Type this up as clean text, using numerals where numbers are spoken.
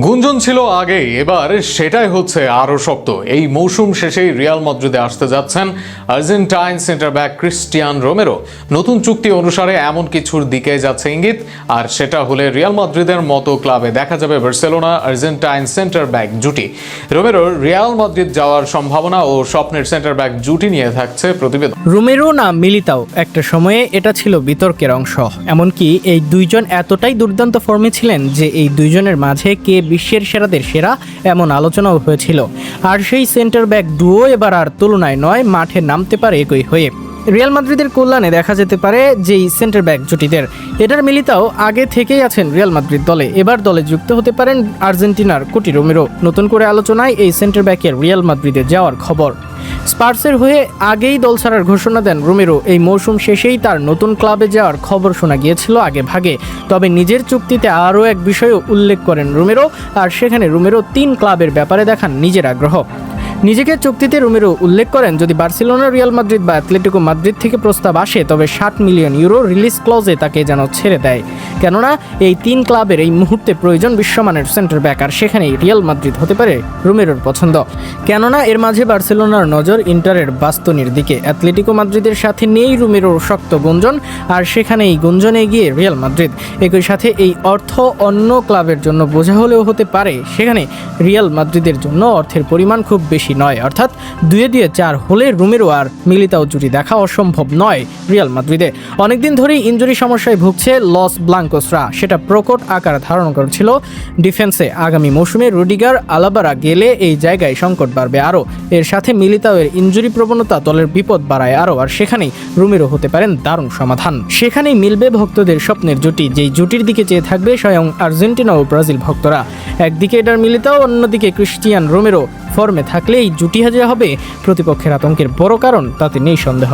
গুঞ্জন ছিল আগে, এবার সেটাই হচ্ছে আরো শক্ত। এই মৌসুম শেষেই রিয়াল মাদ্রিদে আসতে যাচ্ছেন Argentine centre back Cristian Romero. নতুন চুক্তি অনুসারে এমন কিছুর দিকে যাচ্ছে ইঙ্গিত, আর সেটা হলে রিয়াল মাদ্রিদের মতো ক্লাবে দেখা যাবে বার্সেলোনা আর্জেন্টাইন সেন্টার ব্যাক জুটি। রোমেরোর রিয়াল মাদ্রিদ যাওয়ার সম্ভাবনা ও স্বপ্নের সেন্টার ব্যাক জুটি নিয়ে থাকছে প্রতিবেদন। রোমেরো না মিলিতাও, একটা সময়ে এটা ছিল বিতর্কের অংশ। এমনকি এই দুইজন এতটাই দুর্দান্ত ফর্মে ছিলেন যে এই দুইজনের মাঝে কে বিশ্বের সেরাদের সেরা এমন আলোচনাও হয়েছিল। আর সেই সেন্টার ব্যাক ডুও এবার আর তুলনায় নয়, মাঠে নামতে পারে একই হয়ে। রিয়াল মাদ্রিদের কল্যাণে দেখা যেতে পারে যেই সেন্টার ব্যাক জুটিদের। এটার মিলিতাও আগে থেকেই আছেন রিয়াল মাদ্রিদ দলে, এবার দলে যুক্ত হতে পারেন আর্জেন্টিনার কোটি রোমেরো। নতুন করে আলোচনায় এই সেন্টার ব্যাকের রিয়াল মাদ্রিদে যাওয়ার খবর। স্পার্সের হয়ে আগেই দল ছাড়ার ঘোষণা দেন রোমেরো। এই মৌসুম শেষেই তার নতুন ক্লাবে যাওয়ার খবর শোনা গিয়েছিল আগে ভাগে। তবে নিজের চুক্তিতে আরও এক বিষয়ও উল্লেখ করেন রোমেরো, আর সেখানে রোমেরো 3 ক্লাবের ব্যাপারে দেখান নিজের আগ্রহ। নিজেকে চুক্তিতে রোমেরো উল্লেখ করেন, যদি বার্সেলোনা, রিয়াল মাদ্রিদ বা অ্যাটলেটিকো মাদ্রিদ থেকে প্রস্তাব আসে তবে 60 মিলিয়ন ইউরো রিলিজ ক্লজে তাকে যেন ছেড়ে দেয়। কেননা এই 3 ক্লাবের এই মুহূর্তে প্রয়োজন বিশ্বমানের সেন্টার ব্যাক, আর সেখানেই রিয়াল মাদ্রিদ হতে পারে রোমেরোর পছন্দ। কেননা এর মাঝে বার্সেলোনার নজর ইন্টারের বাস্তনির দিকে। অ্যাটলেটিকো মাদ্রিদের সাথে নেই রোমেরোর শক্ত গুঞ্জন, আর সেখানেই গুঞ্জনে গিয়ে রিয়াল মাদ্রিদ। একই সাথে এই অর্থ অন্য ক্লাবের জন্য বোঝা হলেও হতে পারে, সেখানে রিয়াল মাদ্রিদের জন্য অর্থের পরিমাণ খুব বেশি নয়। অর্থাৎ 2-4 হলে রোমেরো আর মিলিতাও জুটি দেখা অসম্ভব নয় রিয়াল মাদ্রিদে। অনেকদিন ধরেই ইনজুরি সমস্যায় ভুগছে লস ব্লাঙ্কোসরা, সেটা প্রকট আকার ধারণ করেছিল ডিফেন্সে। আগামী মৌসুমে রুডিগার, আলাবারা গেলে এই জায়গায় সংকট বাড়বে আরও। এর সাথে মিলিতাওয়ের ইনজুরি প্রবণতা দলের বিপদ বাড়ায় আরও, আর সেখানেই রোমেরো হতে পারেন দারুণ সমাধান। সেখানেই মিলবে ভক্তদের স্বপ্নের জুটি, যেই জুটির দিকে চেয়ে থাকবে স্বয়ং আর্জেন্টিনা ও ব্রাজিল ভক্তরা। একদিকে এটার মিলিতাও, অন্যদিকে ক্রিস্টিয়ান রোমেরো। ফর্মে থাকলেই জুটি হাজিরা হবে প্রতিপক্ষের আতঙ্কের বড় কারণ, তাতে নেই সন্দেহ।